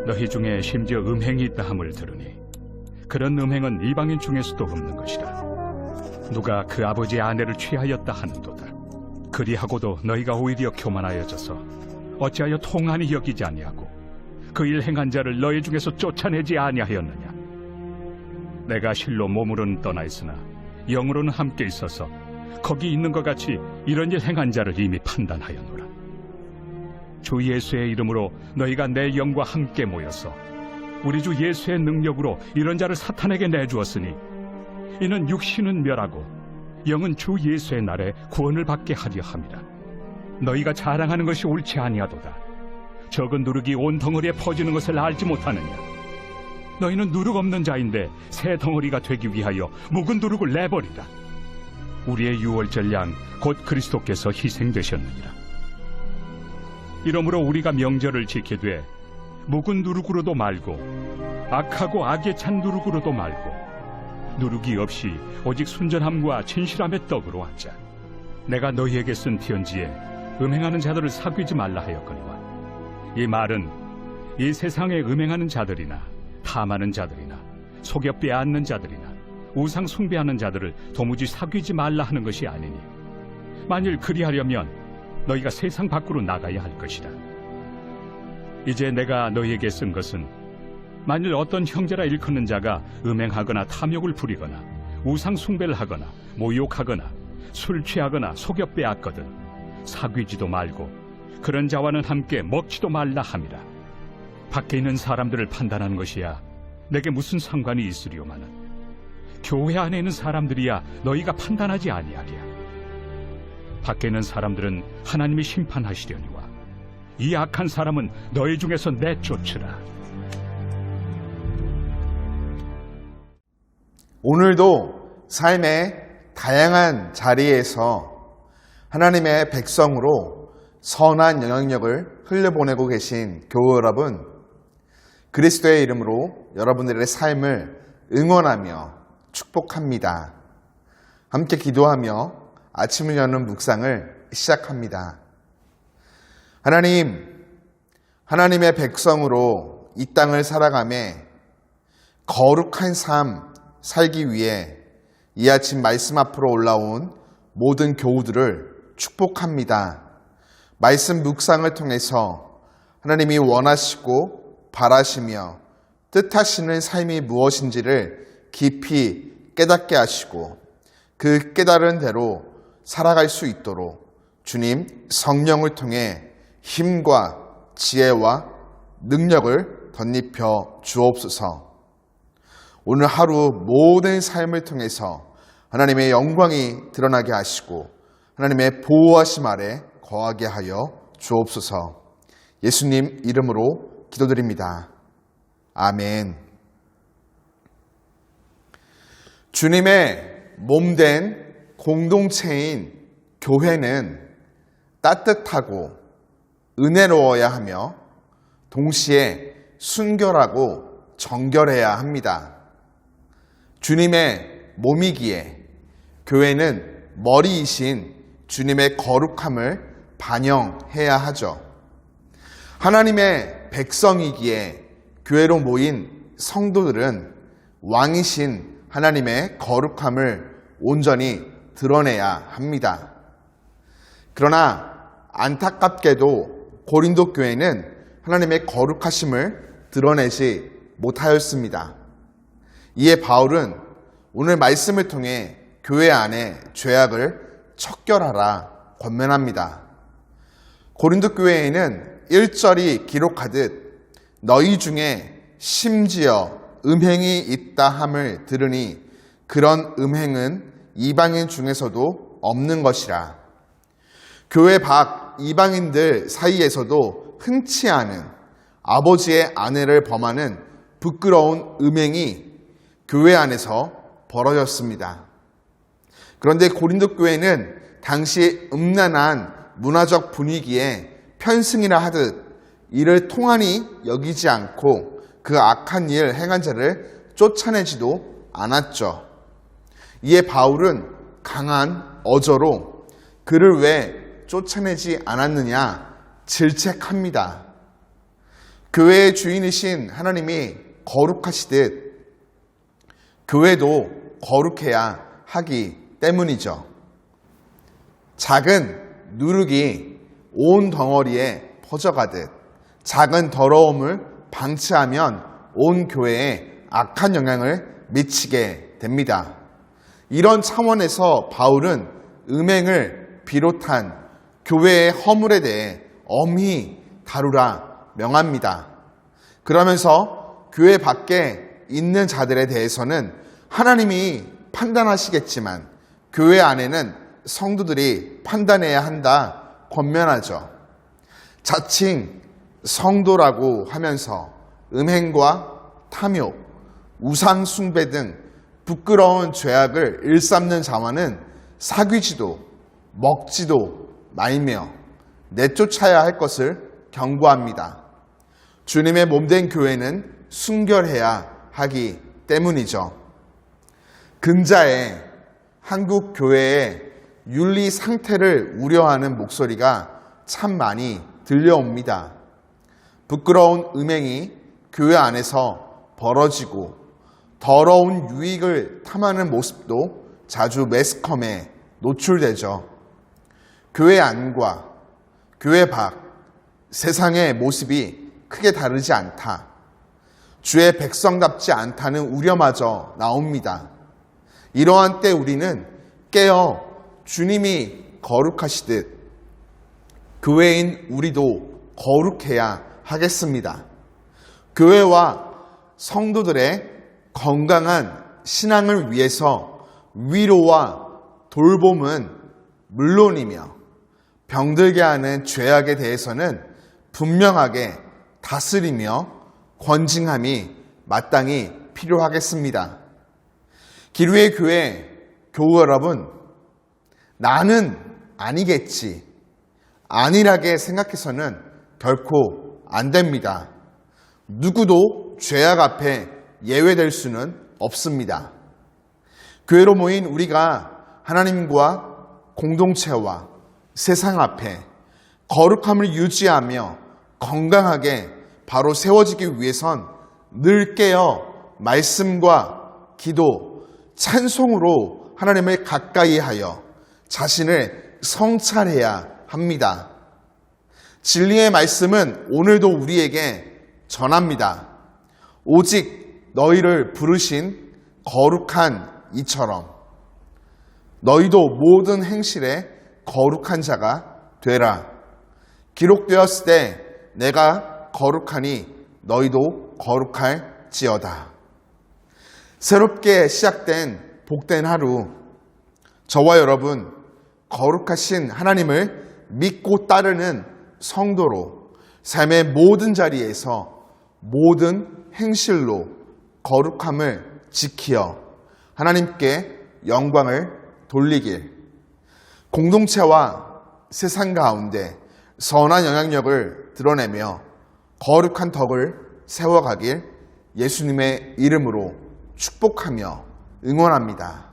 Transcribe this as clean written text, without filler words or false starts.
너희 중에 심지어 음행이 있다 함을 들으니 그런 음행은 이방인 중에서도 없는 것이라. 누가 그 아버지의 아내를 취하였다 하는도다. 그리하고도 너희가 오히려 교만하여져서 어찌하여 통한이 여기지 아니하고 그 일 행한 자를 너희 중에서 쫓아내지 아니하였느냐. 내가 실로 몸으로는 떠나 있으나 영으로는 함께 있어서 거기 있는 것 같이 이런 일 행한 자를 이미 판단하였노라. 주 예수의 이름으로 너희가 내 영과 함께 모여서 우리 주 예수의 능력으로 이런 자를 사탄에게 내주었으니 이는 육신은 멸하고 영은 주 예수의 날에 구원을 받게 하려 함이라. 너희가 자랑하는 것이 옳지 아니하도다. 적은 누룩이 온 덩어리에 퍼지는 것을 알지 못하느냐. 너희는 누룩 없는 자인데 새 덩어리가 되기 위하여 묵은 누룩을 내버리라. 우리의 유월절 양 곧 그리스도께서 희생되셨느니라. 이러므로 우리가 명절을 지키되 묵은 누룩으로도 말고 악하고 악에 찬 누룩으로도 말고 누룩이 없이 오직 순전함과 진실함의 떡으로 하자. 내가 너희에게 쓴 편지에 음행하는 자들을 사귀지 말라 하였거니와 이 말은 이 세상에 음행하는 자들이나 탐하는 자들이나 속여 빼앗는 자들이나 우상 숭배하는 자들을 도무지 사귀지 말라 하는 것이 아니니 만일 그리하려면 너희가 세상 밖으로 나가야 할 것이라. 이제 내가 너희에게 쓴 것은 만일 어떤 형제라 일컫는 자가 음행하거나 탐욕을 부리거나 우상 숭배를 하거나 모욕하거나 술 취하거나 속여 빼앗거든 사귀지도 말고 그런 자와는 함께 먹지도 말라 함이라. 밖에 있는 사람들을 판단하는 것이야 내게 무슨 상관이 있으리오마는 교회 안에 있는 사람들이야 너희가 판단하지 아니하리야. 밖에 있는 사람들은 하나님이 심판하시려니와 이 악한 사람은 너희 중에서 내쫓으라. 오늘도 삶의 다양한 자리에서 하나님의 백성으로 선한 영향력을 흘려보내고 계신 교우 여러분, 그리스도의 이름으로 여러분들의 삶을 응원하며 축복합니다. 함께 기도하며 아침을 여는 묵상을 시작합니다. 하나님, 하나님의 백성으로 이 땅을 살아가며 거룩한 삶 살기 위해 이 아침 말씀 앞으로 올라온 모든 교우들을 축복합니다. 말씀 묵상을 통해서 하나님이 원하시고 바라시며 뜻하시는 삶이 무엇인지를 깊이 깨닫게 하시고 그 깨달은 대로 살아갈 수 있도록 주님 성령을 통해 힘과 지혜와 능력을 덧입혀 주옵소서. 오늘 하루 모든 삶을 통해서 하나님의 영광이 드러나게 하시고 하나님의 보호하심 아래 거하게 하여 주옵소서. 예수님 이름으로 기도드립니다. 아멘. 주님의 몸된 공동체인 교회는 따뜻하고 은혜로워야 하며 동시에 순결하고 정결해야 합니다. 주님의 몸이기에 교회는 머리이신 주님의 거룩함을 반영해야 하죠. 하나님의 백성이기에 교회로 모인 성도들은 왕이신 하나님의 거룩함을 온전히 드러내야 합니다. 그러나 안타깝게도 고린도 교회는 하나님의 거룩하심을 드러내지 못하였습니다. 이에 바울은 오늘 말씀을 통해 교회 안에 죄악을 척결하라 권면합니다. 고린도 교회에는 1절이 기록하듯 너희 중에 심지어 음행이 있다 함을 들으니 그런 음행은 이방인 중에서도 없는 것이라. 교회 밖 이방인들 사이에서도 흔치 않은 아버지의 아내를 범하는 부끄러운 음행이 교회 안에서 벌어졌습니다. 그런데 고린도 교회는 당시 음란한 문화적 분위기에 편승이라 하듯 이를 통한이 여기지 않고 그 악한 일 행한 자를 쫓아내지도 않았죠. 이에 바울은 강한 어조로 그를 왜 쫓아내지 않았느냐 질책합니다. 교회의 주인이신 하나님이 거룩하시듯 교회도 거룩해야 하기 때문이죠. 작은 누룩이 온 덩어리에 퍼져가듯 작은 더러움을 방치하면 온 교회에 악한 영향을 미치게 됩니다. 이런 차원에서 바울은 음행을 비롯한 교회의 허물에 대해 엄히 다루라 명합니다. 그러면서 교회 밖에 있는 자들에 대해서는 하나님이 판단하시겠지만 교회 안에는 성도들이 판단해야 한다 권면하죠. 자칭 성도라고 하면서 음행과 탐욕, 우상 숭배 등 부끄러운 죄악을 일삼는 자와는 사귀지도 먹지도 말며 내쫓아야 할 것을 경고합니다. 주님의 몸된 교회는 순결해야 하기 때문이죠. 근자에 한국 교회의 윤리 상태를 우려하는 목소리가 참 많이 들려옵니다. 부끄러운 음행이 교회 안에서 벌어지고 더러운 유익을 탐하는 모습도 자주 매스컴에 노출되죠. 교회 안과 교회 밖 세상의 모습이 크게 다르지 않다. 주의 백성답지 않다는 우려마저 나옵니다. 이러한 때 우리는 깨어 주님이 거룩하시듯 교회인 우리도 거룩해야 하겠습니다. 교회와 성도들의 건강한 신앙을 위해서 위로와 돌봄은 물론이며 병들게 하는 죄악에 대해서는 분명하게 다스리며 권징함이 마땅히 필요하겠습니다. 기루의 교회 교우 여러분, 나는 아니겠지, 안일하게 생각해서는 결코 안 됩니다. 누구도 죄악 앞에 예외될 수는 없습니다. 교회로 모인 우리가 하나님과 공동체와 세상 앞에 거룩함을 유지하며 건강하게 바로 세워지기 위해선 늘 깨어 말씀과 기도, 찬송으로 하나님을 가까이 하여 자신을 성찰해야 합니다. 진리의 말씀은 오늘도 우리에게 전합니다. 오직 너희를 부르신 거룩한 이처럼 너희도 모든 행실에 거룩한 자가 되라. 기록되었을 때 내가 거룩하니 너희도 거룩할지어다. 새롭게 시작된 복된 하루, 저와 여러분 거룩하신 하나님을 믿고 따르는 성도로 삶의 모든 자리에서 모든 행실로 거룩함을 지키어 하나님께 영광을 돌리길, 공동체와 세상 가운데 선한 영향력을 드러내며 거룩한 덕을 세워가길 예수님의 이름으로 축복하며 응원합니다.